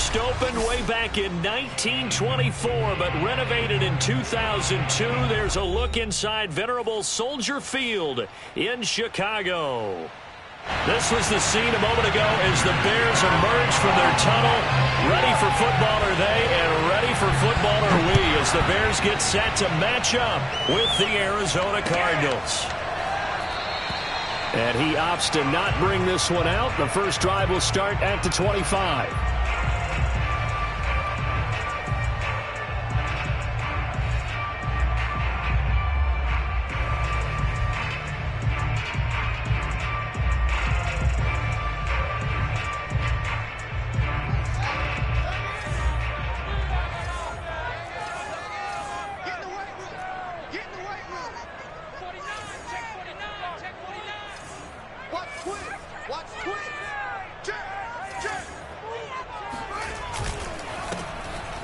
First opened way back in 1924, but renovated in 2002. There's a look inside venerable Soldier Field in Chicago. This was the scene a moment ago as the Bears emerged from their tunnel. Ready for football are they, and ready for football are we, as the Bears get set to match up with the Arizona Cardinals. And he opts to not bring this one out. The first drive will start at the 25.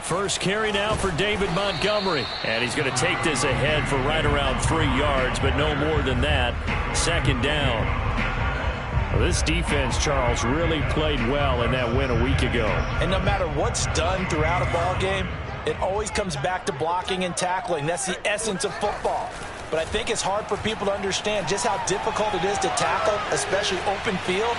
First carry now for David Montgomery. And he's going to take this ahead for right around 3 yards, but no more than that. Second down. Well, this defense, Charles, really played well in that win a week ago. And no matter what's done throughout a ball game, it always comes back to blocking and tackling. That's the essence of football. But I think it's hard for people to understand just how difficult it is to tackle, especially open field.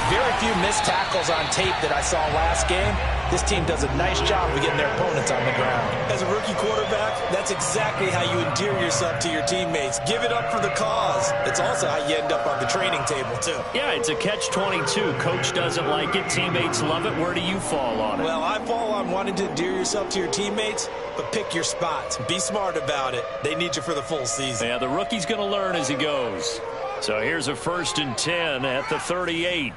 Very few missed tackles on tape that I saw last game. This team does a nice job of getting their opponents on the ground. As a rookie quarterback, that's exactly how you endear yourself to your teammates. Give it up for the cause. It's also how you end up on the training table, too. Yeah, it's a catch-22. Coach doesn't like it. Teammates love it. Where do you fall on it? Well, I fall on wanting to endear yourself to your teammates, but pick your spots. Be smart about it. They need you for the full season. Yeah, the rookie's going to learn as he goes. So here's a 1st and 10 at the 38.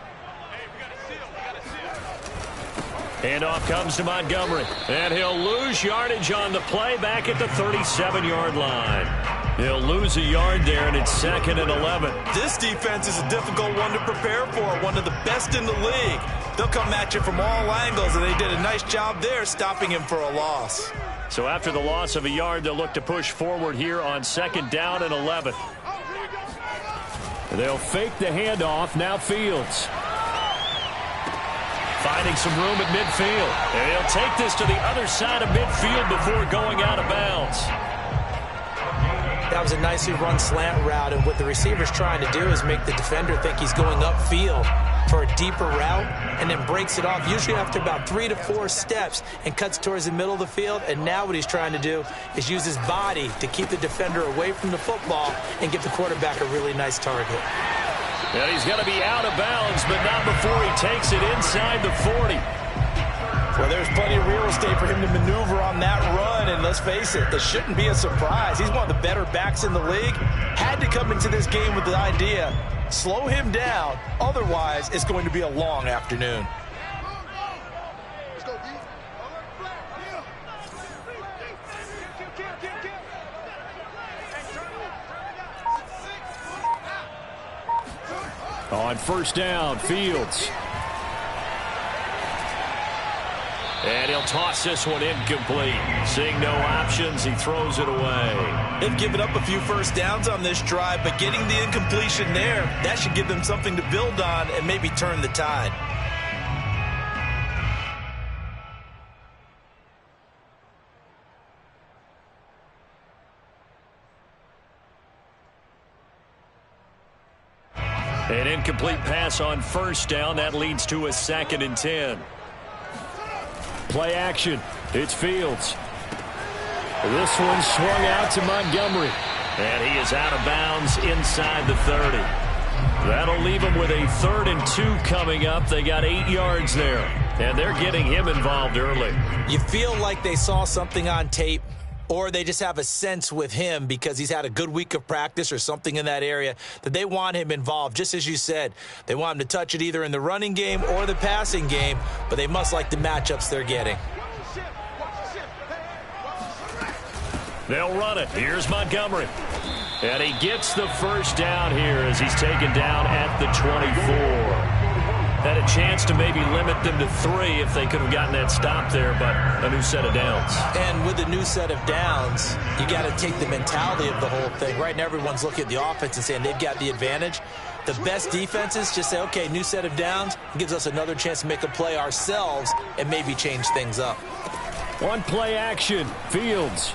Handoff comes to Montgomery, and he'll lose yardage on the play back at the 37-yard line. He'll lose a yard there, and it's 2nd and 11. This defense is a difficult one to prepare for, one of the best in the league. They'll come at you from all angles, and they did a nice job there stopping him for a loss. So after the loss of a yard, they'll look to push forward here on 2nd down and 11. They'll fake the handoff. Now Fields. Finding some room at midfield. And he'll take this to the other side of midfield before going out of bounds. That was a nicely run slant route, and what the receiver's trying to do is make the defender think he's going upfield for a deeper route, and then breaks it off, usually after about 3 to 4 steps, and cuts towards the middle of the field. And now what he's trying to do is use his body to keep the defender away from the football and give the quarterback a really nice target. And he's going to be out of bounds, but not before he takes it inside the 40. Well, there's plenty of real estate for him to maneuver on that run, and let's face it, it shouldn't be a surprise. He's one of the better backs in the league. Had to come into this game with the idea, slow him down, otherwise it's going to be a long afternoon. On 1st down, Fields. And he'll toss this one incomplete. Seeing no options, he throws it away. They've given up a few first downs on this drive, but getting the incompletion there, that should give them something to build on and maybe turn the tide. An incomplete pass on 1st down. That leads to a 2nd and 10. Play action. It's Fields. This one swung out to Montgomery. And he is out of bounds inside the 30. That'll leave him with a 3rd and 2 coming up. They got 8 yards there. And they're getting him involved early. You feel like they saw something on tape, or they just have a sense with him because he's had a good week of practice or something in that area that they want him involved. Just as you said, they want him to touch it either in the running game or the passing game, but they must like the matchups they're getting. They'll run it. Here's Montgomery. And he gets the 1st down here as he's taken down at the 24. Had a chance to maybe limit them to 3 if they could have gotten that stop there, but a new set of downs. And with a new set of downs, you got to take the mentality of the whole thing. Right now, everyone's looking at the offense and saying they've got the advantage. The best defenses just say, okay, new set of downs, gives us another chance to make a play ourselves and maybe change things up. One play action. Fields.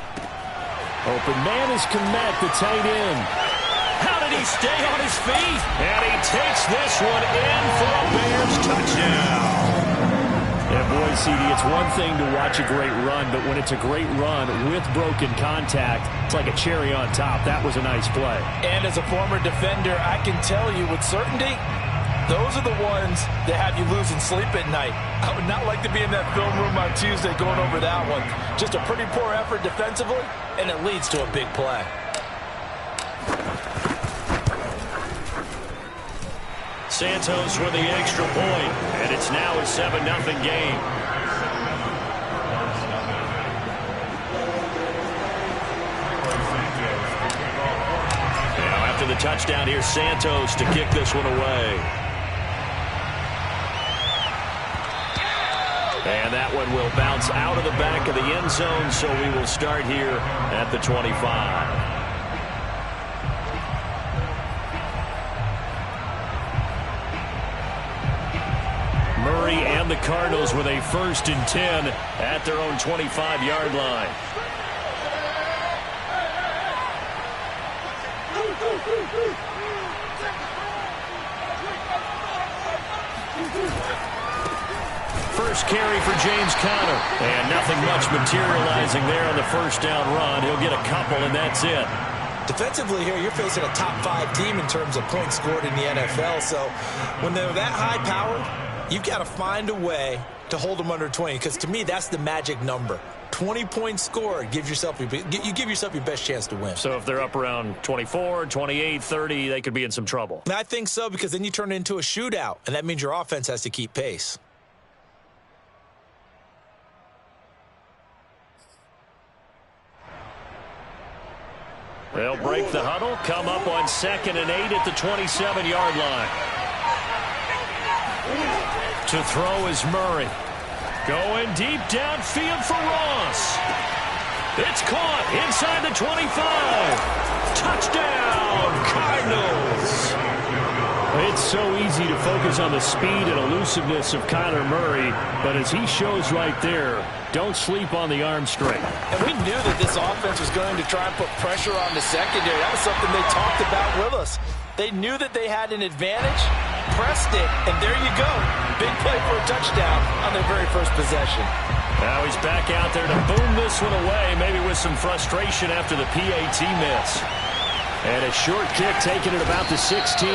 Open man is Kmet, the tight end. How did he stay on his feet? And he takes this one in for a Bears touchdown. Yeah, boy, CD, it's one thing to watch a great run, but when it's a great run with broken contact, it's like a cherry on top. That was a nice play. And as a former defender, I can tell you with certainty, those are the ones that have you losing sleep at night. I would not like to be in that film room on Tuesday going over that one. Just a pretty poor effort defensively, and it leads to a big play. Santos with the extra point, and it's now a 7-0 game. Now after the touchdown, here's Santos to kick this one away. And that one will bounce out of the back of the end zone, so we will start here at the 25. Murray and the Cardinals with a 1st and 10 at their own 25-yard line. First carry for James Conner. And nothing much materializing there on the first down run. He'll get a couple, and that's it. Defensively here, you're facing a top-5 team in terms of points scored in the NFL. So when they're that high-powered, you've got to find a way to hold them under 20, because to me, that's the magic number. 20 points scored, you give yourself your best chance to win. So if they're up around 24, 28, 30, they could be in some trouble. I think so, because then you turn it into a shootout, and that means your offense has to keep pace. They'll break the huddle, come up on 2nd and 8 at the 27-yard line. To throw is Murray. Going deep downfield for Ross. It's caught inside the 25. Touchdown, Cardinals. It's so easy to focus on the speed and elusiveness of Kyler Murray, but as he shows right there, don't sleep on the arm strength. And we knew that this offense was going to try and put pressure on the secondary. That was something they talked about with us. They knew that they had an advantage, pressed it, and there you go. Big play for a touchdown on their very first possession. Now he's back out there to boom this one away, maybe with some frustration after the PAT miss. And a short kick taken at about the 16.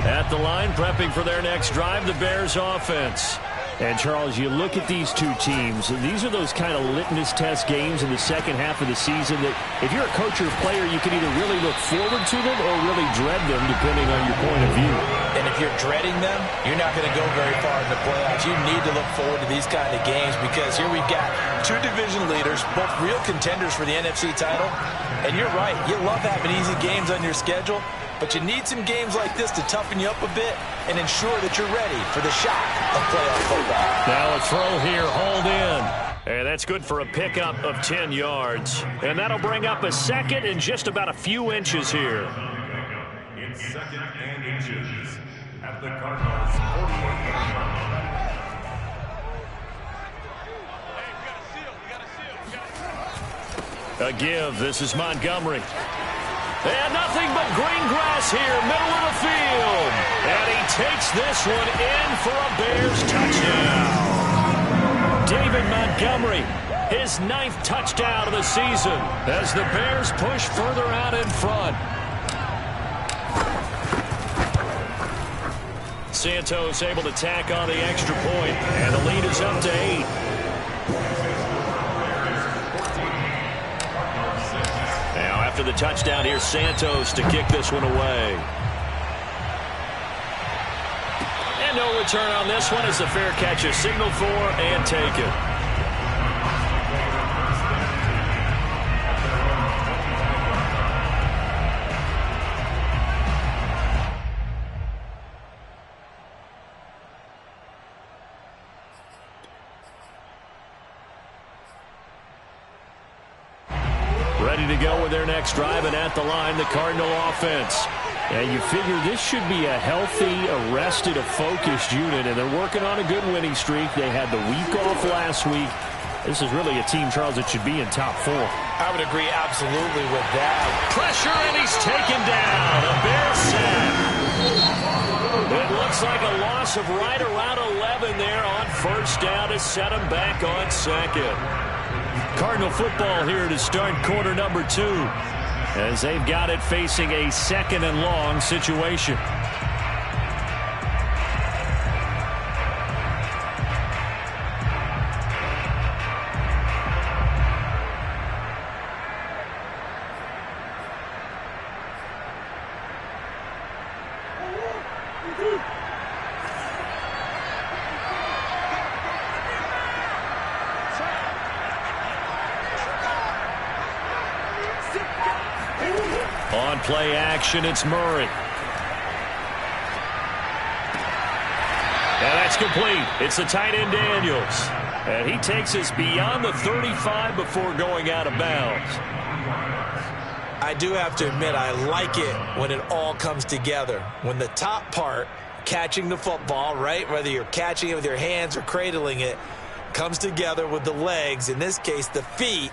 At the line, prepping for their next drive, the Bears offense. And, Charles, you look at these two teams, these are those kind of litmus test games in the second half of the season that if you're a coach or a player, you can either really look forward to them or really dread them, depending on your point of view. And if you're dreading them, you're not going to go very far in the playoffs. You need to look forward to these kind of games because here we've got two division leaders, both real contenders for the NFC title. And you're right, you love having easy games on your schedule, but you need some games like this to toughen you up a bit and ensure that you're ready for the shock of playoff football. Now a throw here, hauled in. And that's good for a pickup of 10 yards. And that'll bring up a 2nd and just about a few inches here. In 2nd and inches at the Cardinals' 48-yard line. A give. This is Montgomery. And nothing but green grass here, middle of the field. And he takes this one in for a Bears touchdown. David Montgomery, his 9th touchdown of the season as the Bears push further out in front. Santos able to tack on the extra point, and the lead is up to 8. After the touchdown, here's Santos to kick this one away. And no return on this one as the fair catch is signaled for and taken. ready to go with their next drive, and at the line, the Cardinal offense. And you figure this should be a healthy, arrested, a focused unit, and they're working on a good winning streak. They had the week off last week. This is really a team, Charles, that should be in top 4. I would agree absolutely with that. Pressure, and he's taken down. A Bear sack. It looks like a loss of right around 11 there on first down to set him back on second. Cardinal football here to start quarter number 2, as they've got it facing a second and long situation. On play action, it's Murray. And that's complete. It's the tight end Daniels. And he takes us beyond the 35 before going out of bounds. I do have to admit, I like it when it all comes together. When the top part, catching the football, right, whether you're catching it with your hands or cradling it, comes together with the legs, in this case the feet,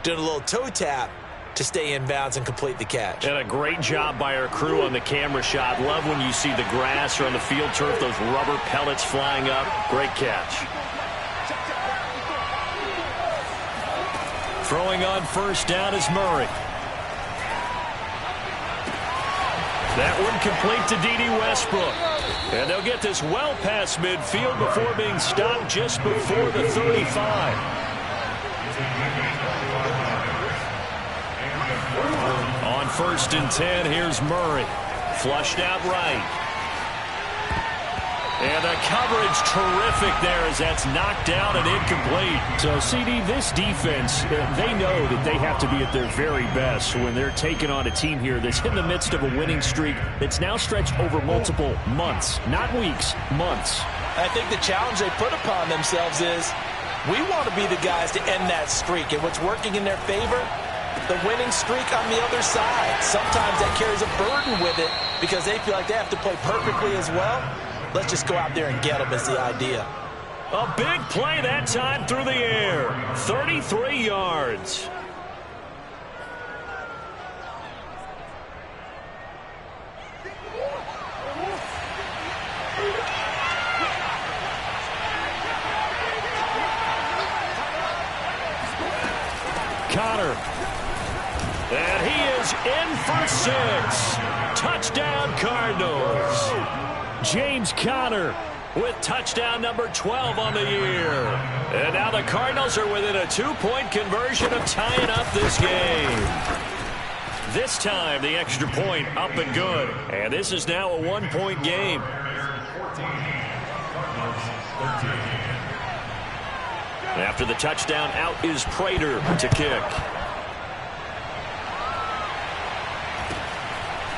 doing a little toe tap to stay in bounds and complete the catch. And a great job by our crew on the camera shot. Love when you see the grass or on the field turf, those rubber pellets flying up. Great catch. Throwing on first down is Murray. That one complete to D.D. Westbrook. And they'll get this well past midfield before being stopped just before the 35. On first and 10, here's Murray. Flushed out right. And the coverage terrific there as that's knocked down and incomplete. So, CD, this defense, they know that they have to be at their very best when they're taking on a team here that's in the midst of a winning streak that's now stretched over multiple months, not weeks, months. I think the challenge they put upon themselves is we want to be the guys to end that streak. And what's working in their favor? The winning streak on the other side. Sometimes that carries a burden with it because they feel like they have to play perfectly as well. Let's just go out there and get them is the idea. A big play that time through the air. 33 yards. Connor. And he is in for 6. Touchdown Cardinals. James Conner with touchdown number 12 on the year. And now the Cardinals are within a 2-point conversion of tying up this game. This time the extra point up and good. And this is now a 1-point game. After the touchdown, out is Prater to kick.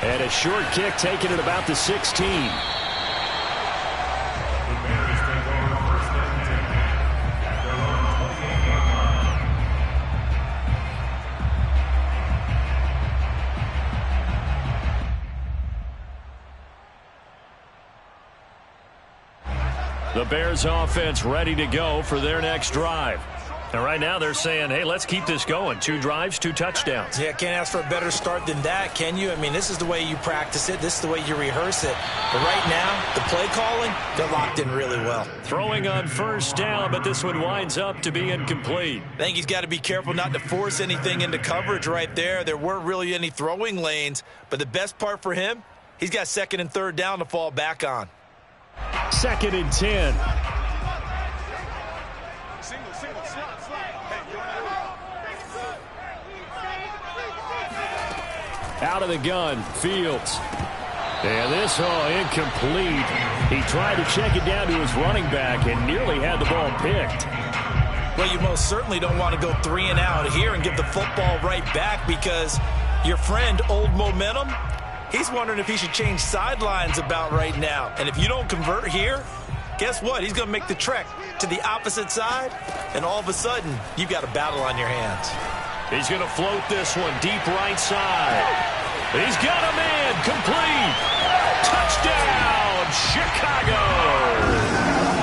And a short kick taken at about the 16. The Bears offense ready to go for their next drive. And right now they're saying, hey, let's keep this going. 2 drives, 2 touchdowns. Yeah, can't ask for a better start than that, can you? I mean, this is the way you practice it. This is the way you rehearse it. But right now, the play calling, they're locked in really well. Throwing on first down, but this one winds up to be incomplete. I think he's got to be careful not to force anything into coverage right there. There weren't really any throwing lanes. But the best part for him, he's got 2nd and 3rd down to fall back on. 2nd and 10. Out of the gun, Fields. And this, incomplete. He tried to check it down to his running back and nearly had the ball picked. Well, you most certainly don't want to go 3 and out here and give the football right back because your friend, Old Momentum, he's wondering if he should change sidelines about right now. And if you don't convert here, guess what? He's going to make the trek to the opposite side, and all of a sudden, you've got a battle on your hands. He's going to float this one deep right side. He's got a man. Complete. Touchdown, Chicago.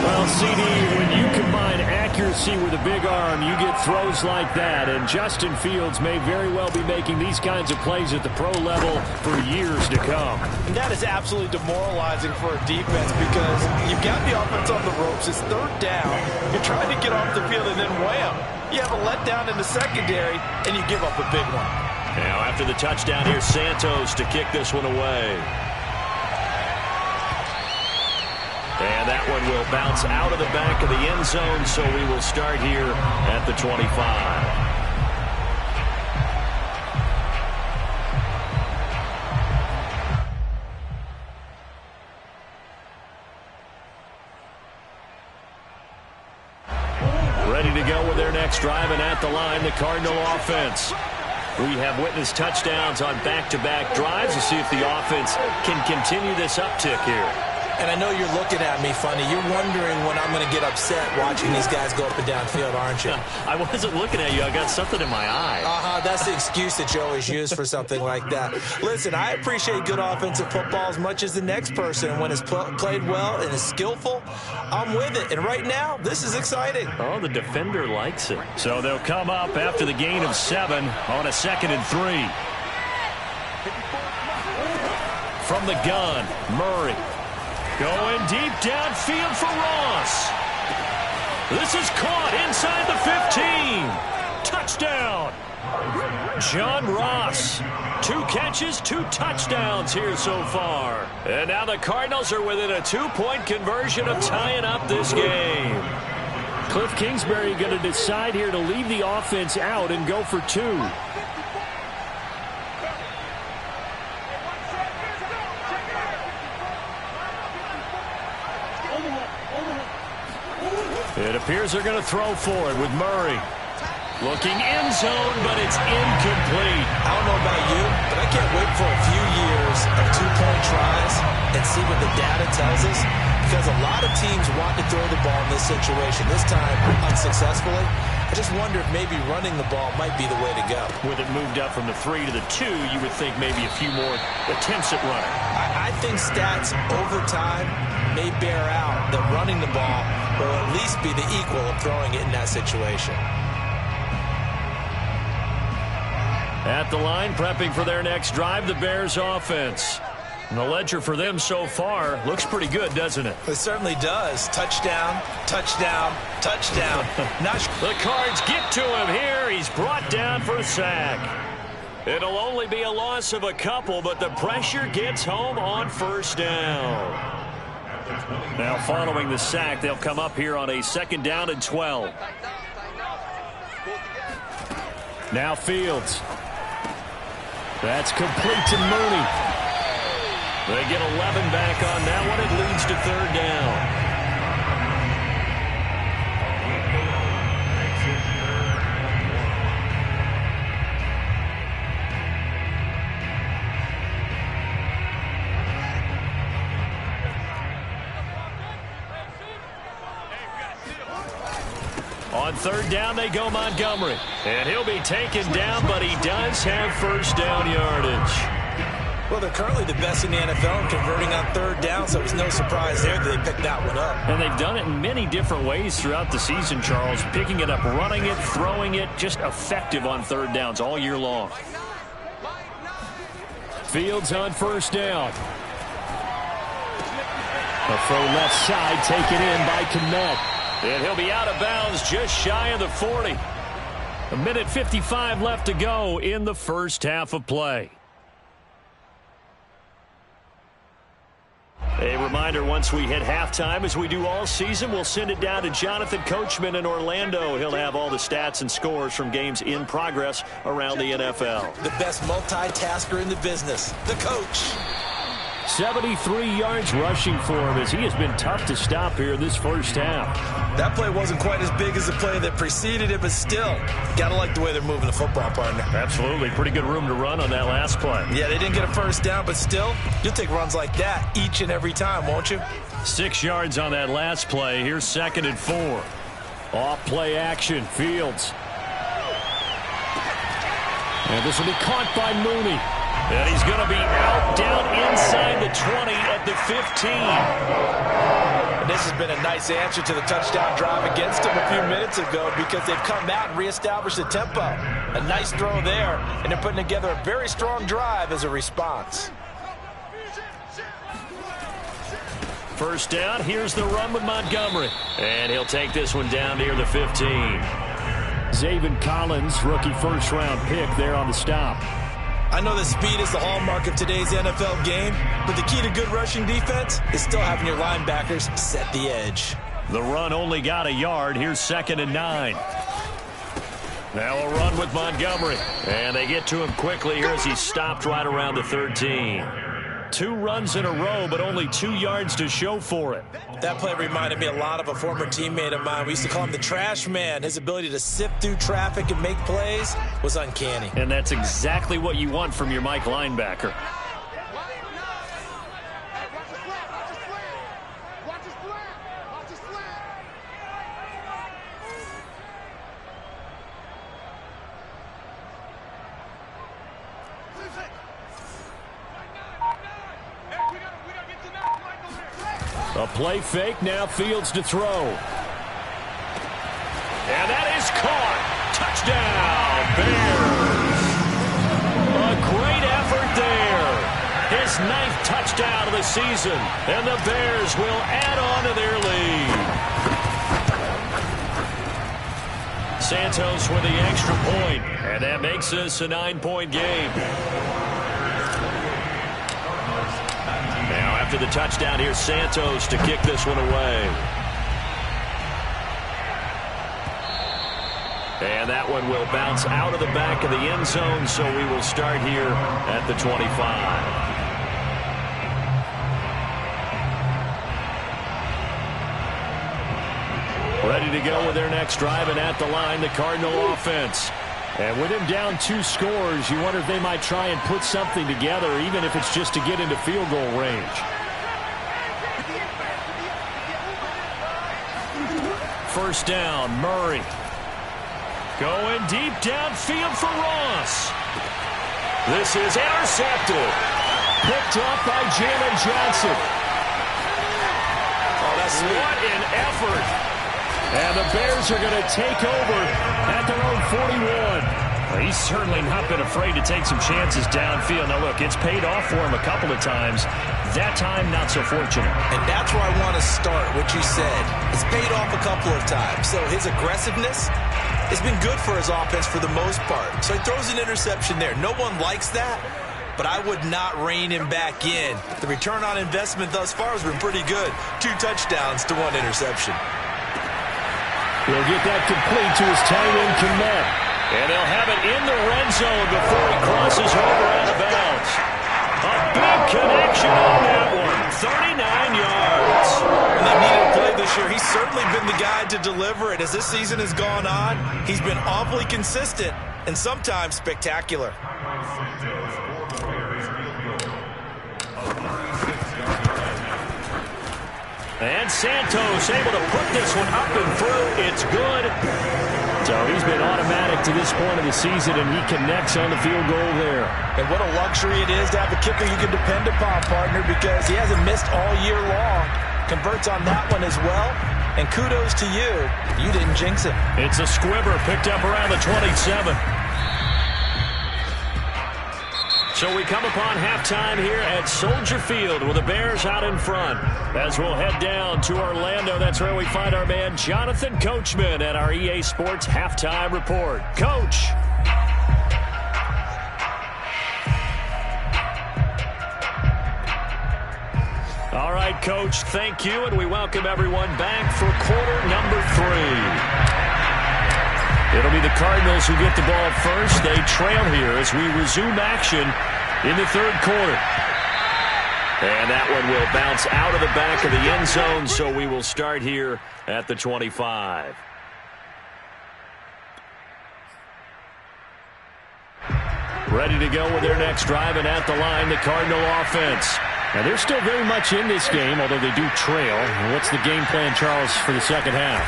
Well, CD, when you combine accuracy with a big arm, you get throws like that. And Justin Fields may very well be making these kinds of plays at the pro level for years to come. And that is absolutely demoralizing for a defense because you've got the offense on the ropes. It's third down. You're trying to get off the field, and then wham, you have a letdown in the secondary, and you give up a big one. Now, after the touchdown, here's Santos to kick this one away. And that one will bounce out of the back of the end zone, so we will start here at the 25. Ready to go with their next drive, and at the line, the Cardinal offense. We have witnessed touchdowns on back-to-back drives to see if the offense can continue this uptick here. And I know you're looking at me funny. You're wondering when I'm going to get upset watching these guys go up and down field, aren't you? I wasn't looking at you. I got something in my eye. That's the excuse that you always use for something like that. Listen, I appreciate good offensive football as much as the next person. When it's played well and is skillful, I'm with it. And right now, this is exciting. Oh, the defender likes it. So they'll come up after the gain of 7 on a 2nd and 3. From the gun, Murray. Going deep downfield for Ross. This is caught inside the 15. Touchdown. John Ross. 2 catches, 2 touchdowns here so far. And now the Cardinals are within a 2-point conversion of tying up this game. Cliff Kingsbury going to decide here to leave the offense out and go for 2. It appears they're going to throw for it with Murray. Looking end zone, but it's incomplete. I don't know about you, but I can't wait for a few years of 2-point tries and see what the data tells us, because a lot of teams want to throw the ball in this situation. This time, unsuccessfully. I just wonder if maybe running the ball might be the way to go. With it moved up from the 3 to the 2, you would think maybe a few more attempts at running. I think stats over time may bear out that running the ball will at least be the equal of throwing it in that situation. At the line, prepping for their next drive, the Bears offense. And the ledger for them so far looks pretty good, doesn't it? It certainly does. Touchdown, touchdown, touchdown. The Cards get to him here. He's brought down for a sack. It'll only be a loss of a couple, but the pressure gets home on first down. Now following the sack, they'll come up here on a 2nd down and 12. Now Fields. That's complete to Mooney. They get 11 back on that one. It leads to 3rd down. On 3rd down, they go Montgomery. And he'll be taken down, but he does have first down yardage. Well, they're currently the best in the NFL in converting on 3rd down, so it was no surprise there that they picked that one up. And they've done it in many different ways throughout the season, Charles. Picking it up, running it, throwing it, just effective on 3rd downs all year long. Fields on first down. A throw left side, taken in by Kmet. And he'll be out of bounds just shy of the 40. 1:55 left to go in the first half of play. A reminder, once we hit halftime, as we do all season, we'll send it down to Jonathan Coachman in Orlando. He'll have all the stats and scores from games in progress around the NFL. The best multitasker in the business, the coach. 73 yards rushing for him as he has been tough to stop here this first half. That play wasn't quite as big as the play that preceded it, but still, got to like the way they're moving the football, partner. Absolutely. Pretty good room to run on that last play. Yeah, they didn't get a first down, but still, you'll take runs like that each and every time, won't you? 6 yards on that last play. Here's 2nd and 4. Off play action. Fields. And this will be caught by Mooney. And he's going to be out down inside the 20 at the 15. And this has been a nice answer to the touchdown drive against them a few minutes ago because they've come out and reestablished the tempo. A nice throw there, and they're putting together a very strong drive as a response. First down, here's the run with Montgomery. And he'll take this one down near the 15. Zaven Collins, rookie first-round pick there on the stop. I know that speed is the hallmark of today's NFL game, but the key to good rushing defense is still having your linebackers set the edge. The run only got a yard. Here's 2nd and 9. Now a run with Montgomery. And they get to him quickly here as he's stopped right around the 13. 2 runs in a row, but only 2 yards to show for it. That play reminded me a lot of a former teammate of mine. We used to call him the trash man. His ability to sift through traffic and make plays was uncanny. And that's exactly what you want from your Mike linebacker. A play fake, now Fields to throw. And that is caught. Touchdown, Bears. A great effort there. His 9th touchdown of the season. And the Bears will add on to their lead. Santos with the extra point. And that makes this a 9-point game. After the touchdown, here's Santos to kick this one away. And that one will bounce out of the back of the end zone, so we will start here at the 25. Ready to go with their next drive, and at the line, the Cardinal offense. And with him down 2 scores, you wonder if they might try and put something together, even if it's just to get into field goal range. First down, Murray. Going deep downfield for Ross. This is intercepted. Picked up by Jalen Johnson. Oh, that's sweet. What an effort. And the Bears are going to take over at their own 41. He's certainly not been afraid to take some chances downfield. Now, look, it's paid off for him a couple of times. That time, not so fortunate. And that's where I want to start, what you said. It's paid off a couple of times. So his aggressiveness has been good for his offense for the most part. So he throws an interception there. No one likes that, but I would not rein him back in. The return on investment thus far has been pretty good. 2 touchdowns to 1 interception. He'll get that complete to his tight end, Kmet. And they'll have it in the red zone before he crosses over out of bounds. A big connection on that one. 39 yards. When they needed a play this year, he's certainly been the guy to deliver it. As this season has gone on, he's been awfully consistent and sometimes spectacular. And Santos able to put this one up and through. It's good. So he's been automatic to this point of the season, and he connects on the field goal there. And what a luxury it is to have a kicker you can depend upon, partner, because he hasn't missed all year long. Converts on that one as well. And kudos to you. You didn't jinx him. It's a squibber picked up around the 27. So we come upon halftime here at Soldier Field with the Bears out in front. As we'll head down to Orlando, that's where we find our man Jonathan Coachman at our EA Sports Halftime Report. Coach. All right, Coach, thank you, and we welcome everyone back for quarter number 3. It'll be the Cardinals who get the ball first. They trail here as we resume action in the 3rd quarter. And that one will bounce out of the back of the end zone, so we will start here at the 25. Ready to go with their next drive, and at the line, the Cardinal offense. Now, they're still very much in this game, although they do trail. What's the game plan, Charles, for the second half?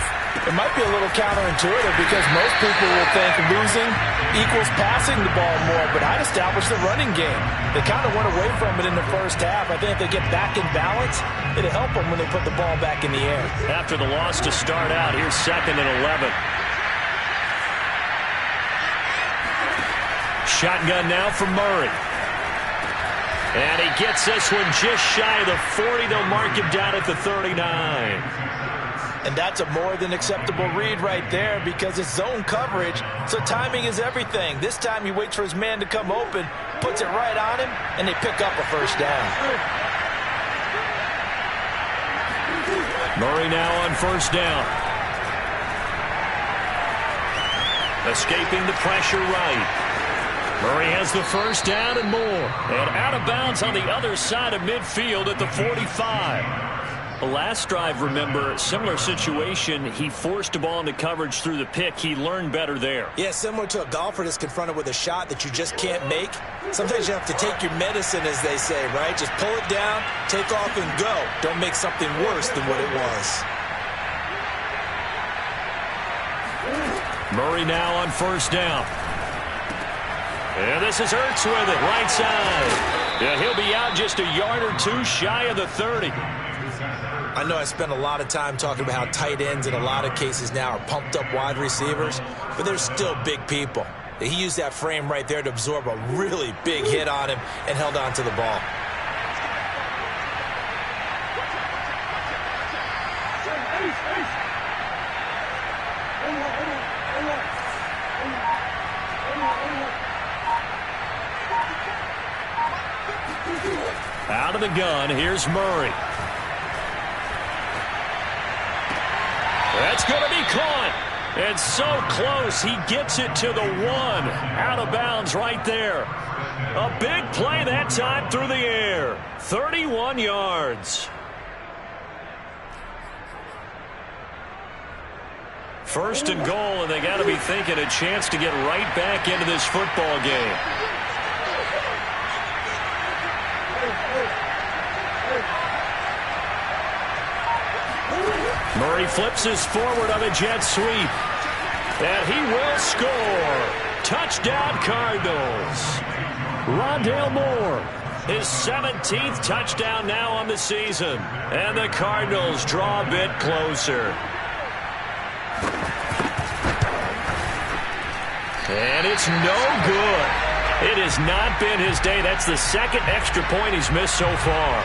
It might be a little counterintuitive because most people will think losing equals passing the ball more, but I'd establish the running game. They kind of went away from it in the first half. I think if they get back in balance, it'll help them when they put the ball back in the air. After the loss to start out, here's 2nd and 11. Shotgun now from Murray. And he gets this one just shy of the 40. They'll mark him down at the 39. And that's a more than acceptable read right there because it's zone coverage, so timing is everything. This time he waits for his man to come open, puts it right on him, and they pick up a first down. Murray now on first down. Escaping the pressure right. Murray has the first down and more. And out of bounds on the other side of midfield at the 45. The last drive, remember, similar situation. He forced the ball into coverage through the pick. He learned better there. Yeah, similar to a golfer that's confronted with a shot that you just can't make. Sometimes you have to take your medicine, as they say, right? Just pull it down, take off, and go. Don't make something worse than what it was. Murray now on first down. And this is Ertz with it, right side. Yeah, he'll be out just a yard or two shy of the 30. I know I spent a lot of time talking about how tight ends in a lot of cases now are pumped up wide receivers, but they're still big people. He used that frame right there to absorb a really big hit on him and held on to the ball. Out of the gun, here's Murray. That's going to be caught. And so close, he gets it to the 1. Out of bounds right there. A big play that time through the air. 31 yards. First and goal, and they got to be thinking a chance to get right back into this football game. Murray flips his forward on a jet sweep. And he will score. Touchdown Cardinals. Rondale Moore, his 17th touchdown now on the season. And the Cardinals draw a bit closer. And it's no good. It has not been his day. That's the second extra point he's missed so far.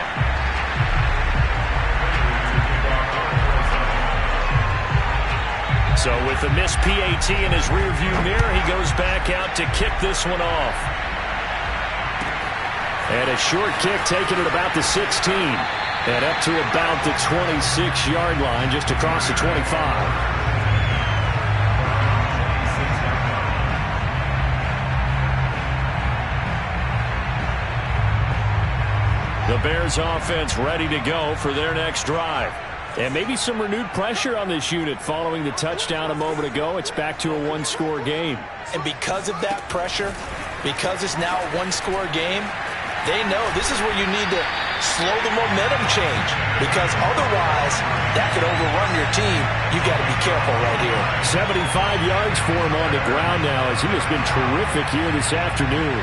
So with the missed PAT in his rearview mirror, he goes back out to kick this one off. And a short kick taken at about the 16. And up to about the 26-yard line, just across the 25. The Bears offense ready to go for their next drive. And maybe some renewed pressure on this unit following the touchdown a moment ago. It's back to a one-score game. And because of that pressure, because it's now a one-score game, they know this is where you need to slow the momentum change. Because otherwise, that could overrun your team. You got to be careful right here. 75 yards for him on the ground now as he has been terrific here this afternoon.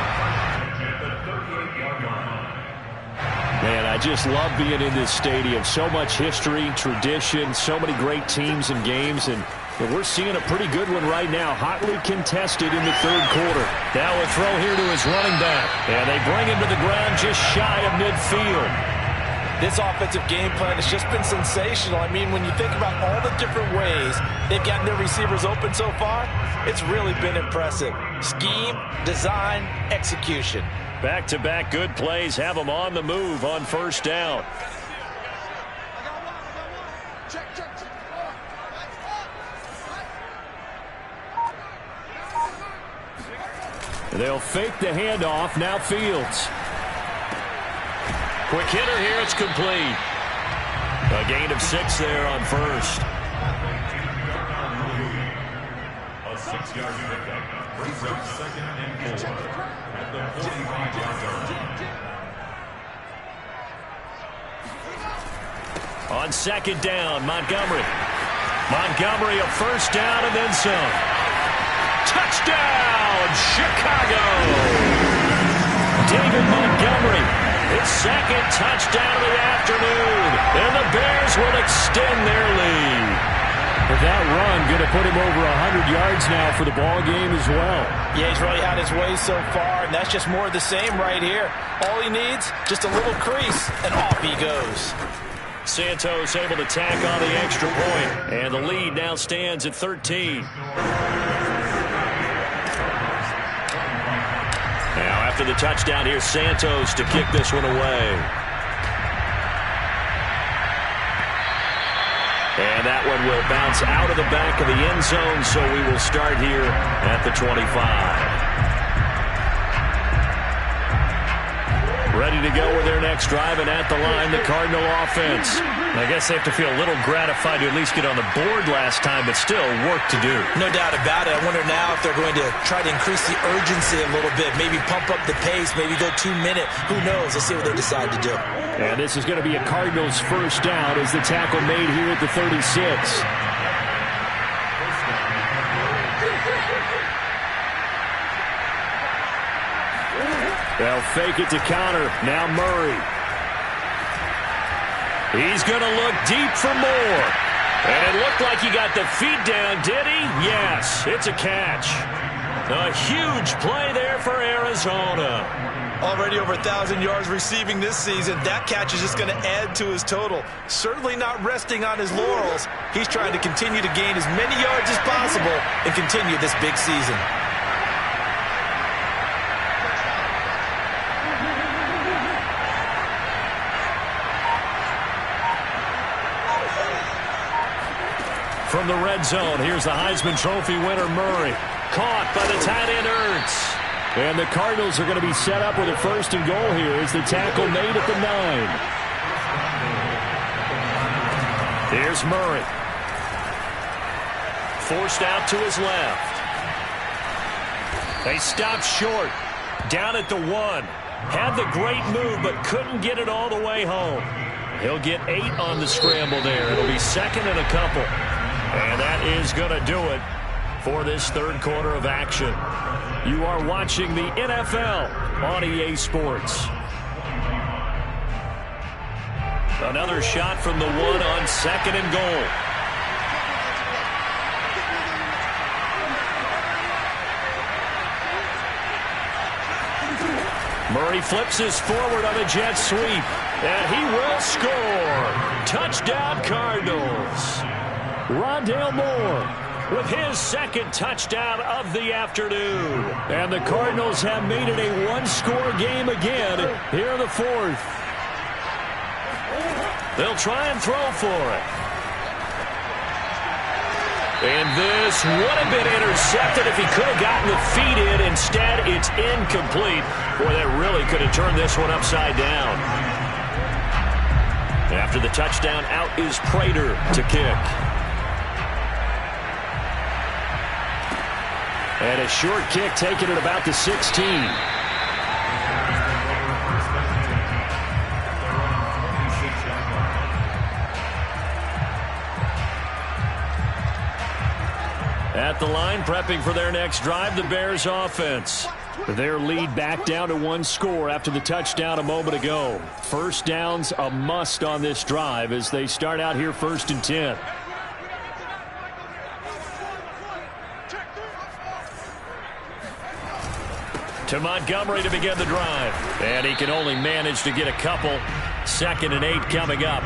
Man, I just love being in this stadium. So much history, tradition, so many great teams and games, and we're seeing a pretty good one right now. Hotly contested in the third quarter. Now a throw here to his running back. And they bring him to the ground just shy of midfield. This offensive game plan has just been sensational. I mean, when you think about all the different ways they've gotten their receivers open so far, it's really been impressive. Scheme, design, execution. Back-to-back good plays have them on the move on first down. They'll fake the handoff. Now Fields. Quick hitter here. It's complete. A gain of 6 there on first. A 6-yard pickup brings up 2nd and 4 at the 45-yard line. On second down, Montgomery. Montgomery, a first down and then some. Touchdown, Chicago! David Montgomery, his second touchdown of the afternoon. And the Bears will extend their lead. But that run going to put him over 100 yards now for the ball game as well. Yeah, he's really had his way so far, and that's just more of the same right here. All he needs, just a little crease, and off he goes. Santos able to tack on the extra point, and the lead now stands at 13. Now after the touchdown, here's Santos to kick this one away. And that one will bounce out of the back of the end zone, so we will start here at the 25. Ready to go with their next drive, and at the line, the Cardinal offense. I guess they have to feel a little gratified to at least get on the board last time, but still work to do. No doubt about it. I wonder now if they're going to try to increase the urgency a little bit, maybe pump up the pace, maybe go 2 minute. Who knows? Let's see what they decide to do. And this is going to be a Cardinals first down as the tackle made here at the 36. They'll fake it to counter. Now Murray. He's going to look deep for more. And it looked like he got the feet down, did he? Yes, it's a catch. A huge play there for Arizona. Already over 1,000 yards receiving this season. That catch is just going to add to his total. Certainly not resting on his laurels. He's trying to continue to gain as many yards as possible and continue this big season. From the red zone, here's the Heisman Trophy winner, Murray. Caught by the tight end, Ertz. And the Cardinals are going to be set up with a first and goal here as the tackle made at the 9. Here's Murray. Forced out to his left. They stopped short. Down at the 1. Had the great move, but couldn't get it all the way home. He'll get 8 on the scramble there. It'll be second and a couple. And that is going to do it for this third quarter of action. You are watching the NFL on EA Sports. Another shot from the 1 on second and goal. Murray flips this forward on a jet sweep, and he will score. Touchdown, Cardinals. Rondale Moore with his second touchdown of the afternoon. And the Cardinals have made it a one-score game again here in the fourth. They'll try and throw for it. And this would have been intercepted if he could have gotten the feet in. Instead, it's incomplete. Boy, that really could have turned this one upside down. After the touchdown, out is Prater to kick. And a short kick taken at about the 16. At the line, prepping for their next drive, the Bears offense. Their lead back down to one score after the touchdown a moment ago. First down's a must on this drive as they start out here 1st and 10. To Montgomery to begin the drive. And he can only manage to get a couple. 2nd and 8 coming up.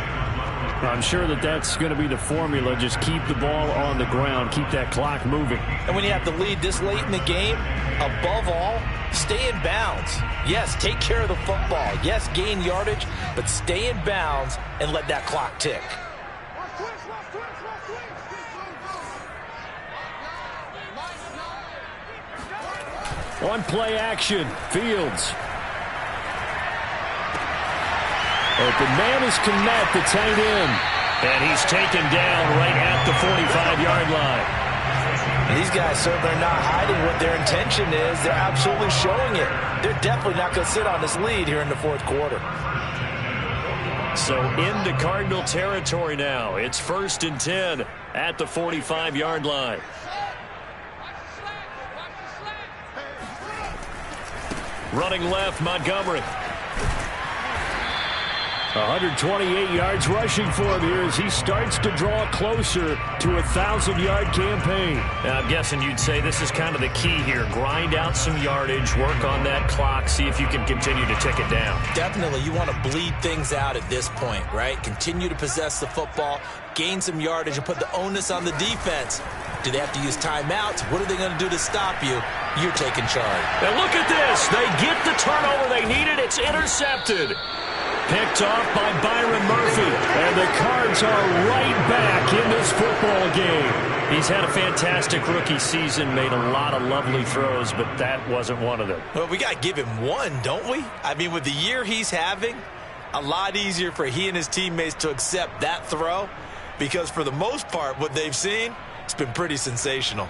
I'm sure that that's going to be the formula. Just keep the ball on the ground. Keep that clock moving. And when you have the lead this late in the game, above all, stay in bounds. Yes, take care of the football. Yes, gain yardage, but stay in bounds and let that clock tick. On play action, Fields. Open man is Kmet, the tight end. And he's taken down right at the 45-yard line. And these guys certainly are not hiding what their intention is. They're absolutely showing it. They're definitely not going to sit on this lead here in the fourth quarter. So into Cardinal territory now. It's 1st and 10 at the 45-yard line. Running left, Montgomery. 128 yards rushing for him here as he starts to draw closer to a 1,000-yard campaign. I'm guessing you'd say this is kind of the key here. Grind out some yardage, work on that clock, see if you can continue to tick it down. Definitely. You want to bleed things out at this point, right? Continue to possess the football, gain some yardage, and put the onus on the defense. Do they have to use timeouts? What are they going to do to stop you? You're taking charge. And look at this. They get the turnover they needed. It's intercepted. Picked off by Byron Murphy. And the Cards are right back in this football game. He's had a fantastic rookie season, made a lot of lovely throws, but that wasn't one of them. Well, we got to give him one, don't we? I mean, with the year he's having, a lot easier for he and his teammates to accept that throw because for the most part, what they've seen, it's been pretty sensational.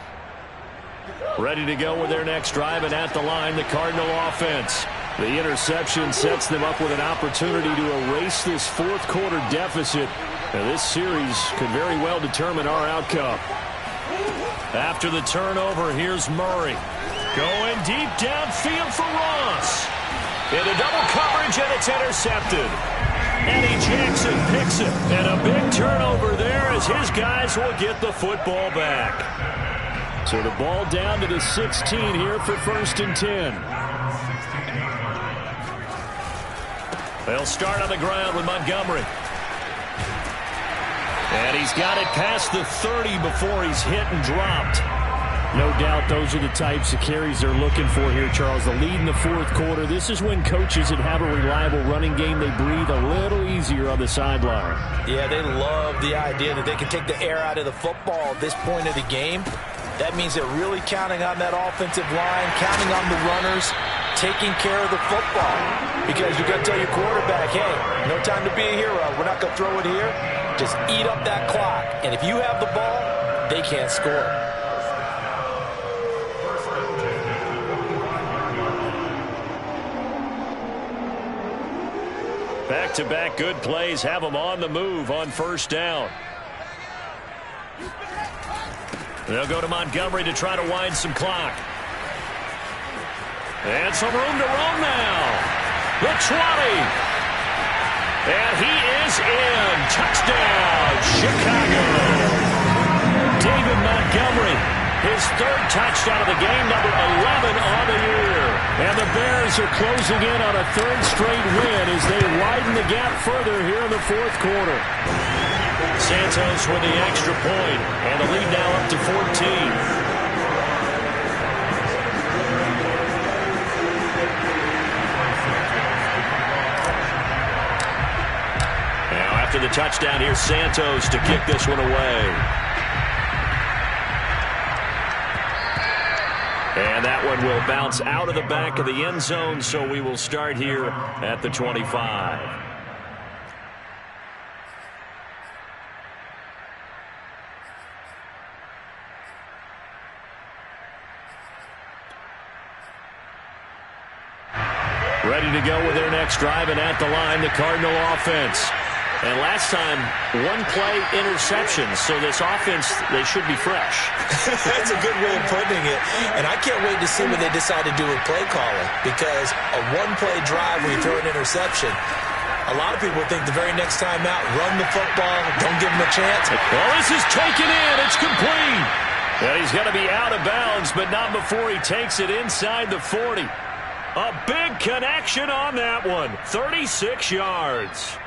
Ready to go with their next drive, and at the line, the Cardinal offense. The interception sets them up with an opportunity to erase this fourth-quarter deficit. And this series could very well determine our outcome. After the turnover, here's Murray. Going deep downfield for Ross. Into double coverage, and it's intercepted. Eddie Jackson picks it. And a big turnover there as his guys will get the football back. So the ball down to the 16 here for 1st and 10. They'll start on the ground with Montgomery. And he's got it past the 30 before he's hit and dropped. No doubt those are the types of carries they're looking for here, Charles. The lead in the fourth quarter. This is when coaches that have a reliable running game, they breathe a little easier on the sideline. Yeah, they love the idea that they can take the air out of the football at this point of the game. That means they're really counting on that offensive line, counting on the runners, taking care of the football. Because you're going to tell your quarterback, hey, no time to be a hero. We're not going to throw it here. Just eat up that clock. And if you have the ball, they can't score. Back-to-back good plays have them on the move on 1st down. They'll go to Montgomery to try to wind some clock. And some room to roam now. The 20. And he is in. Touchdown, Chicago. David Montgomery, his 3rd touchdown of the game, number 11 on the year. And the Bears are closing in on a 3rd straight win as they widen the gap further here in the fourth quarter. Santos with the extra point, and the lead now up to 14. Now after the touchdown, here's Santos to kick this one away. And that one will bounce out of the back of the end zone, so we will start here at the 25. Ready to go with their next drive, and at the line, the Cardinal offense. And last time, one play interception, so this offense, they should be fresh. That's a good way of putting it. And I can't wait to see what they decide to do with play calling, because a one-play drive where you throw an interception, a lot of people think the very next time out, run the football, don't give them a chance. Well, this is taken in. It's complete. And he's going to be out of bounds, but not before he takes it inside the 40. A big connection on that one. 36 yards.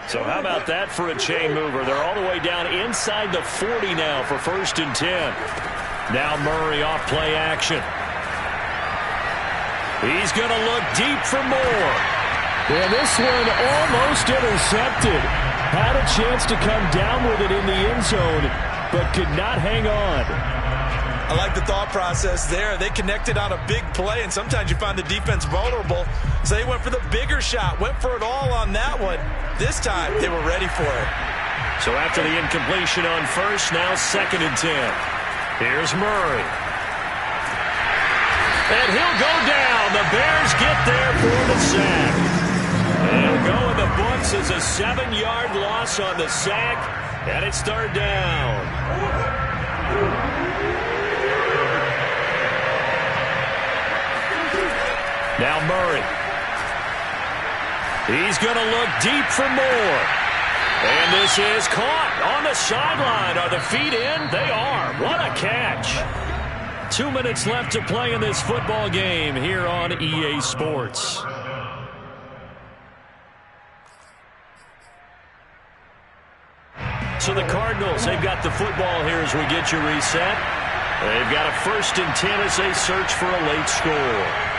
So how about that for a chain mover? They're all the way down inside the 40 now for 1st and 10. Now Murray off play action. He's going to look deep for more. And this one almost intercepted. Had a chance to come down with it in the end zone, but could not hang on. I like the thought process there. They connected on a big play, and sometimes you find the defense vulnerable. So they went for the bigger shot, went for it all on that one. This time, they were ready for it. So after the incompletion on 1st, now 2nd and 10. Here's Murray. And he'll go down. The Bears get there for the sack. It'll go in the books as a 7-yard loss on the sack, and it's third down. Now Murray. He's going to look deep for more. And this is caught on the sideline. Are the feet in? They are. What a catch. 2 minutes left to play in this football game here on EA Sports. So the Cardinals, they've got the football here as we get you reset. They've got a 1st and 10 as they search for a late score.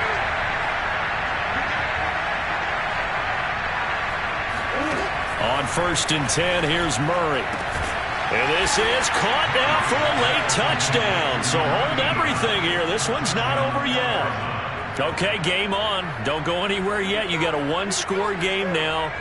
On 1st and 10, here's Murray. And this is caught now for a late touchdown. So hold everything here. This one's not over yet. Okay, game on. Don't go anywhere yet. You got a 1-score game now.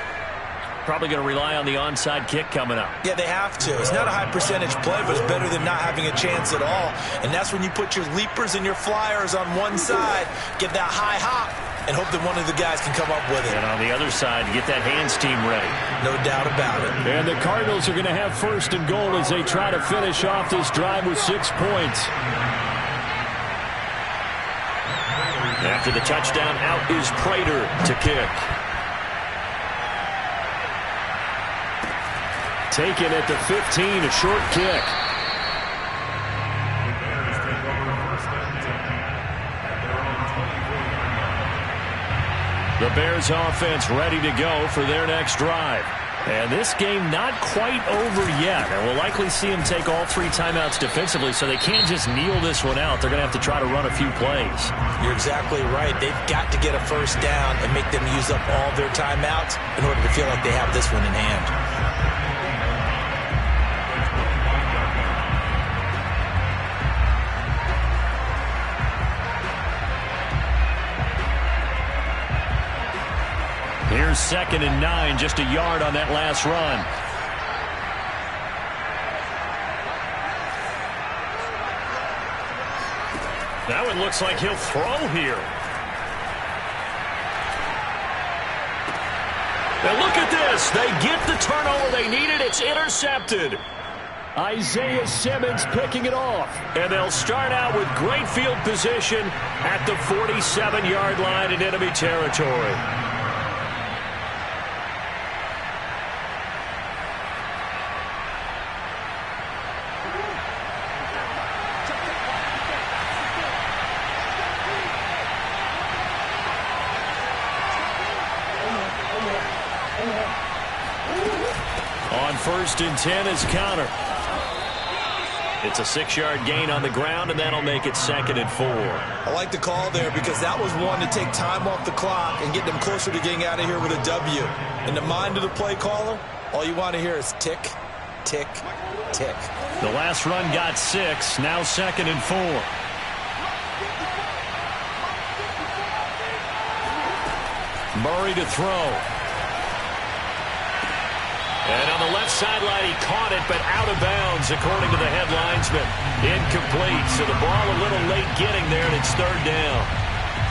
Probably going to rely on the onside kick coming up. Yeah, they have to. It's not a high percentage play, but it's better than not having a chance at all. And that's when you put your leapers and your flyers on one side, get that high hop, and hope that one of the guys can come up with it. And on the other side, get that hands team ready. No doubt about it. And the Cardinals are going to have 1st and goal as they try to finish off this drive with 6 points. After the touchdown, out is Prater to kick. Taken at the 15, a short kick. The Bears offense ready to go for their next drive. And this game not quite over yet. And we'll likely see them take all 3 timeouts defensively, so they can't just kneel this one out. They're going to have to try to run a few plays. You're exactly right. They've got to get a 1st down and make them use up all their timeouts in order to feel like they have this one in hand. Here's 2nd and 9, just a yard on that last run. Now it looks like he'll throw here. And look at this. They get the turnover they needed. It's intercepted. Isaiah Simmons picking it off. And they'll start out with great field position at the 47-yard line in enemy territory. On 1st and 10 is counter. It's a 6-yard gain on the ground, and that'll make it 2nd and 4. I like the call there because that was one to take time off the clock and get them closer to getting out of here with a W. In the mind of the play caller, all you want to hear is tick, tick, tick. The last run got 6, now 2nd and 4. Murray to throw. And on the left sideline, he caught it, but out of bounds, according to the head linesman. Incomplete, so the ball a little late getting there, and it's 3rd down.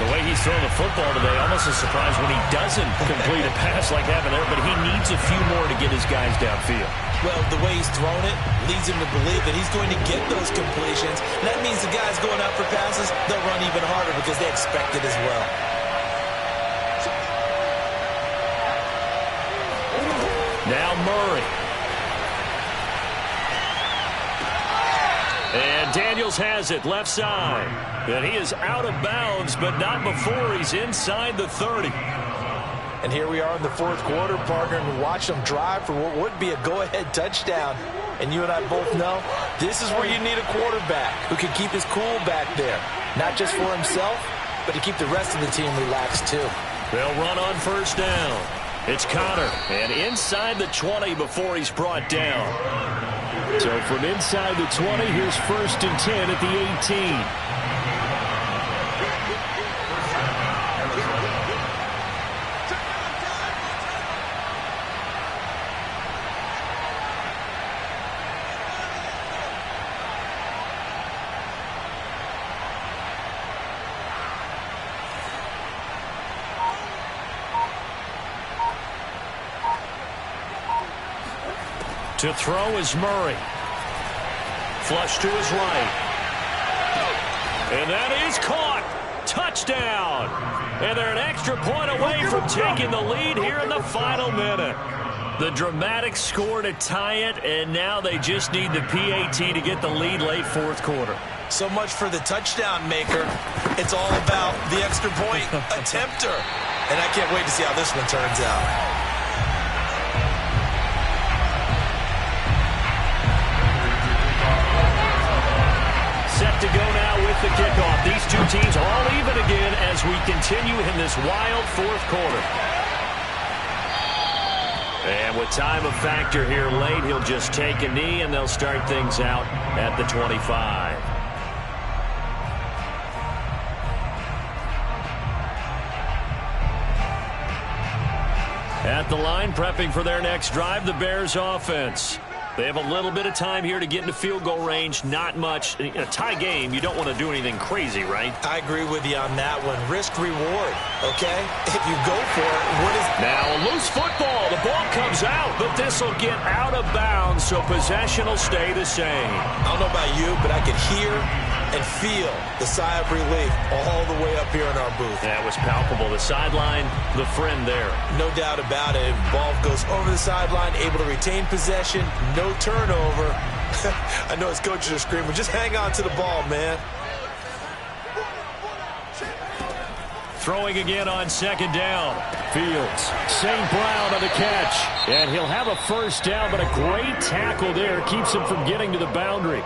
The way he's throwing the football today, almost a surprise when he doesn't complete a pass like that there, but he needs a few more to get his guys downfield. Well, the way he's thrown it leads him to believe that he's going to get those completions. And that means the guys going out for passes, they'll run even harder because they expect it as well. Now Murray. And Daniels has it left side. And he is out of bounds, but not before he's inside the 30. And here we are in the 4th quarter, partner, and watch them drive for what would be a go-ahead touchdown. And you and I both know this is where you need a quarterback who can keep his cool back there. Not just for himself, but to keep the rest of the team relaxed too. They'll run on 1st down. It's Connor, and inside the 20 before he's brought down. So from inside the 20, here's 1st and 10 at the 18. To throw is Murray. Flush to his right. And that is caught. Touchdown. And they're an extra point away from taking the lead here in the final minute. The dramatic score to tie it, and now they just need the PAT to get the lead late fourth quarter. So much for the touchdown maker. It's all about the extra point attempter. And I can't wait to see how this one turns out. Set to go now with the kickoff. These two teams all even again as we continue in this wild fourth quarter. And with time a factor here late, he'll just take a knee, and they'll start things out at the 25. At the line, prepping for their next drive, the Bears offense. They have a little bit of time here to get into field goal range. Not much. In a tie game, you don't want to do anything crazy, right? I agree with you on that one. Risk reward, okay? If you go for it, what is... Now a loose football. The ball comes out, but this will get out of bounds, so possession will stay the same. I don't know about you, but I could hear and feel the sigh of relief all the way up here in our booth. That was palpable. The sideline, the friend there. No doubt about it. Ball goes over the sideline, able to retain possession, no turnover. I know his coaches are screaming, just hang on to the ball, man. Throwing again on second down. Fields. St. Brown on the catch. And he'll have a first down, but a great tackle there keeps him from getting to the boundary.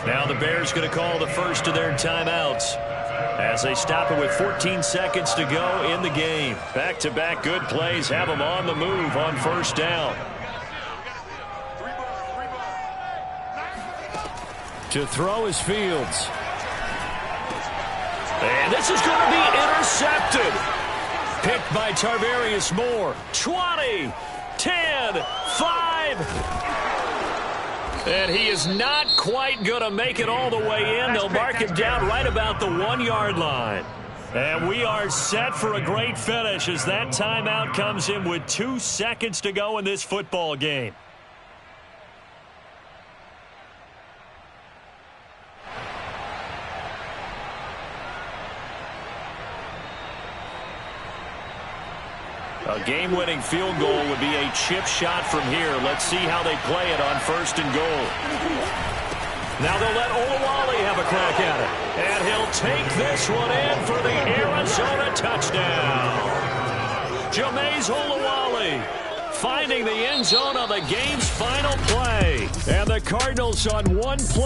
Now the Bears going to call the first of their timeouts as they stop it with 14 seconds to go in the game. Back-to-back good plays have them on the move on first down. To throw is Fields. And this is going to be intercepted. Picked by Tarvarius Moore. 20, 10, 5. And he is not quite going to make it all the way in. They'll mark him down right about the 1-yard line. And we are set for a great finish as that timeout comes in with 2 seconds to go in this football game. A game-winning field goal would be a chip shot from here. Let's see how they play it on first and goal. Now they'll let Olawale have a crack at it. And he'll take this one in for the Arizona touchdown. Jameis Olawale finding the end zone on the game's final play. And the Cardinals on one play.